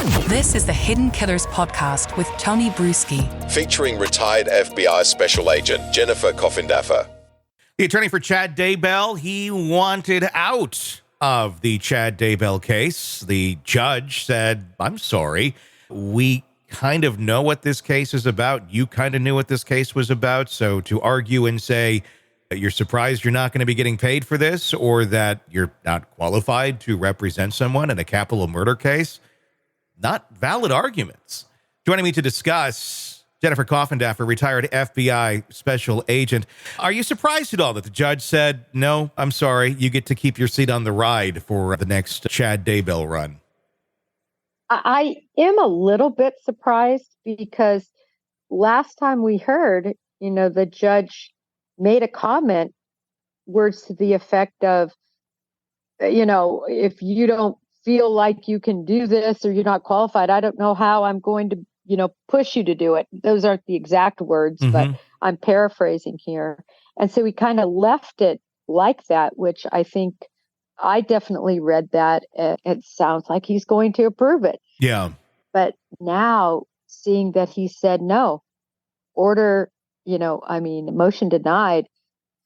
This is the Hidden Killers podcast with Tony Brueski, featuring retired FBI Special Agent Jennifer Coffindaffer. The attorney for Chad Daybell, he wanted out of the Chad Daybell case. The judge said, I'm sorry, we kind of know what this case is about. You kind of knew what this case was about. So to argue and say that you're surprised you're not going to be getting paid for this, or that you're not qualified to represent someone in a capital murder case, not valid arguments. Joining me to discuss, Jennifer Coffindaffer, retired FBI Special Agent. Are you surprised at all that the judge said, no, I'm sorry, you get to keep your seat on the ride for the next Chad Daybell run? I am a little bit surprised because last time we heard, the judge made a comment, words to the effect of, if you don't feel like you can do this or you're not qualified, I don't know how I'm going to, push you to do it. Those aren't the exact words, but I'm paraphrasing here. And so we kind of left it like that, which I think I definitely read that. It sounds like he's going to approve it. Yeah. But now seeing that he said no, order, motion denied,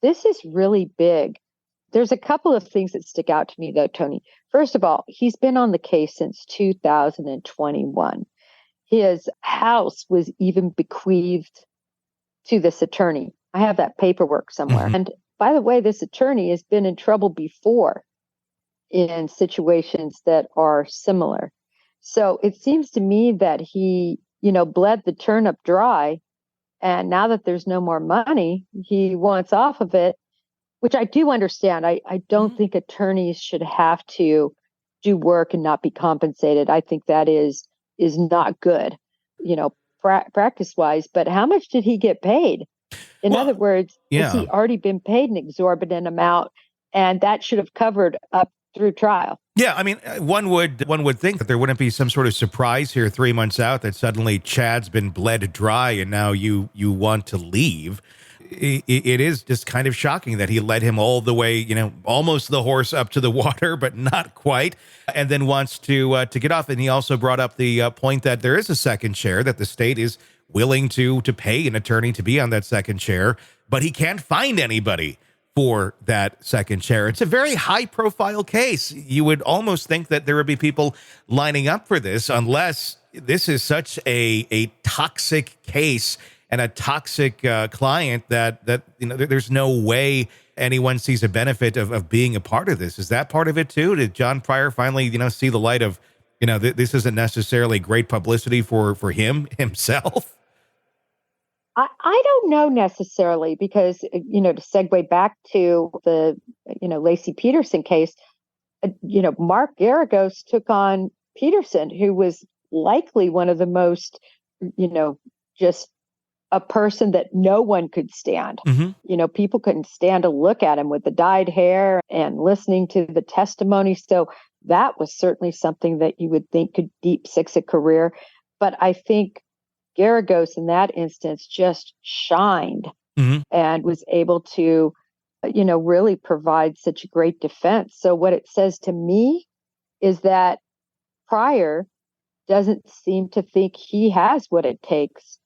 this is really big. There's a couple of things that stick out to me, though, Tony. First of all, he's been on the case since 2021. His house was even bequeathed to this attorney. I have that paperwork somewhere. And by the way, this attorney has been in trouble before in situations that are similar. So it seems to me that he, bled the turnip dry. And now that there's no more money, he wants off of it, which I do understand. I don't think attorneys should have to do work and not be compensated. I think that is not good, practice-wise. But how much did he get paid? In other words, has he already been paid an exorbitant amount, and that should have covered up through trial? Yeah, I mean, one would think that there wouldn't be some sort of surprise here 3 months out that suddenly Chad's been bled dry and now you want to leave. It is just kind of shocking that he led him all the way, almost the horse up to the water, but not quite, and then wants to get off. And he also brought up the point that there is a second chair, that the state is willing to pay an attorney to be on that second chair, but he can't find anybody for that second chair. It's a very high-profile case. You would almost think that there would be people lining up for this, unless this is such a toxic case and a toxic client that there's no way anyone sees a benefit of being a part of this. Is that part of it too? Did John Pryor finally see the light of this isn't necessarily great publicity for him himself? I don't know necessarily, because, to segue back to the, Lacey Peterson case, Mark Garagos took on Peterson, who was likely one of the most, just a person that no one could stand. People couldn't stand to look at him with the dyed hair and listening to the testimony. So that was certainly something that you would think could deep six a career. But I think Garagos in that instance just shined and was able to, really provide such a great defense. So what it says to me is that Pryor doesn't seem to think he has what it takes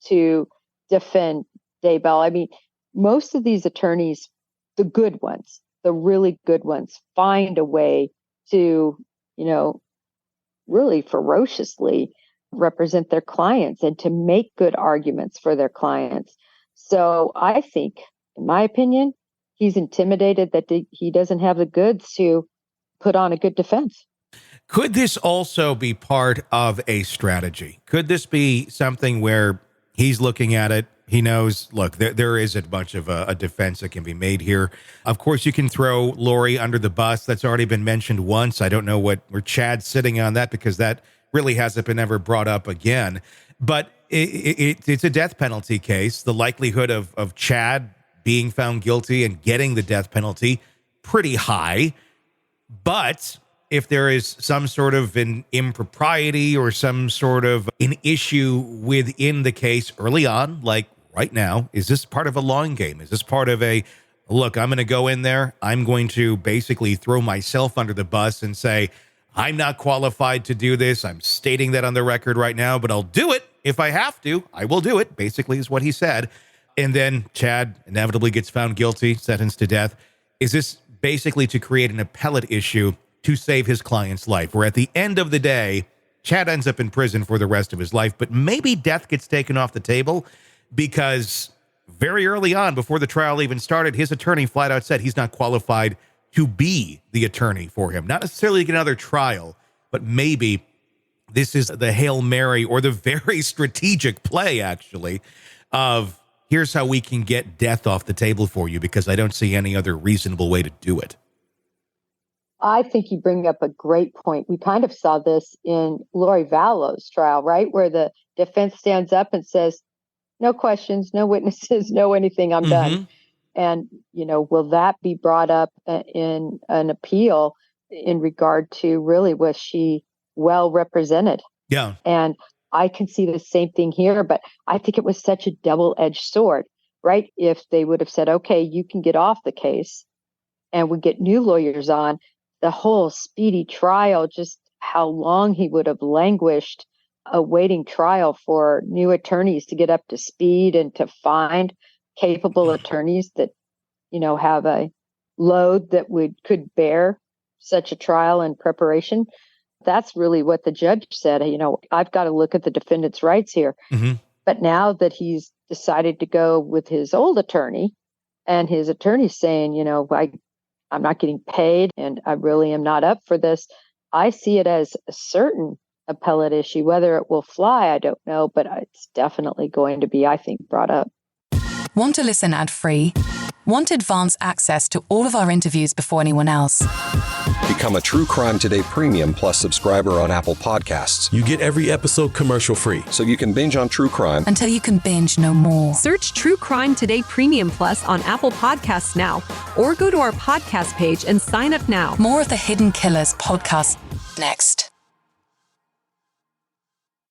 to defend Daybell. I mean, most of these attorneys, the good ones, the really good ones, find a way to, really ferociously represent their clients and to make good arguments for their clients. So I think, in my opinion, he's intimidated that he doesn't have the goods to put on a good defense. Could this also be part of a strategy? Could this be something where he's looking at it, he knows, look, there is a bunch of a defense that can be made here. Of course, you can throw Lori under the bus. That's already been mentioned once. I don't know where Chad's sitting on that, because that really hasn't been ever brought up again. But it's a death penalty case. The likelihood of Chad being found guilty and getting the death penalty, pretty high. But if there is some sort of an impropriety or some sort of an issue within the case early on, like right now, is this part of a long game? Is this part of a, look, I'm going to go in there, I'm going to basically throw myself under the bus and say, I'm not qualified to do this. I'm stating that on the record right now, but I'll do it if I have to. I will do it, basically is what he said. And then Chad inevitably gets found guilty, sentenced to death. Is this basically to create an appellate issue to save his client's life, where at the end of the day, Chad ends up in prison for the rest of his life, but maybe death gets taken off the table because very early on, before the trial even started, his attorney flat out said he's not qualified to be the attorney for him. Not necessarily to get another trial, but maybe this is the Hail Mary or the very strategic play, actually, of here's how we can get death off the table for you because I don't see any other reasonable way to do it. I think you bring up a great point. We kind of saw this in Lori Vallow's trial, right? Where the defense stands up and says, no questions, no witnesses, no anything, I'm done. And, will that be brought up in an appeal in regard to really, was she well represented? Yeah. And I can see the same thing here, but I think it was such a double-edged sword, right? If they would have said, okay, you can get off the case and we get new lawyers on, the whole speedy trial, just how long he would have languished awaiting trial for new attorneys to get up to speed and to find capable attorneys that, have a load that could bear such a trial and preparation. That's really what the judge said. I've got to look at the defendant's rights here. But now that he's decided to go with his old attorney and his attorney's saying, I'm not getting paid and I really am not up for this, I see it as a certain appellate issue. Whether it will fly, I don't know, but it's definitely going to be, I think, brought up. Want to listen ad-free? Want advanced access to all of our interviews before anyone else? Become a True Crime Today Premium Plus subscriber on Apple Podcasts. You get every episode commercial-free. So you can binge on true crime until you can binge no more. Search True Crime Today Premium Plus on Apple Podcasts now, or go to our podcast page and sign up now. More of the Hidden Killers podcast next.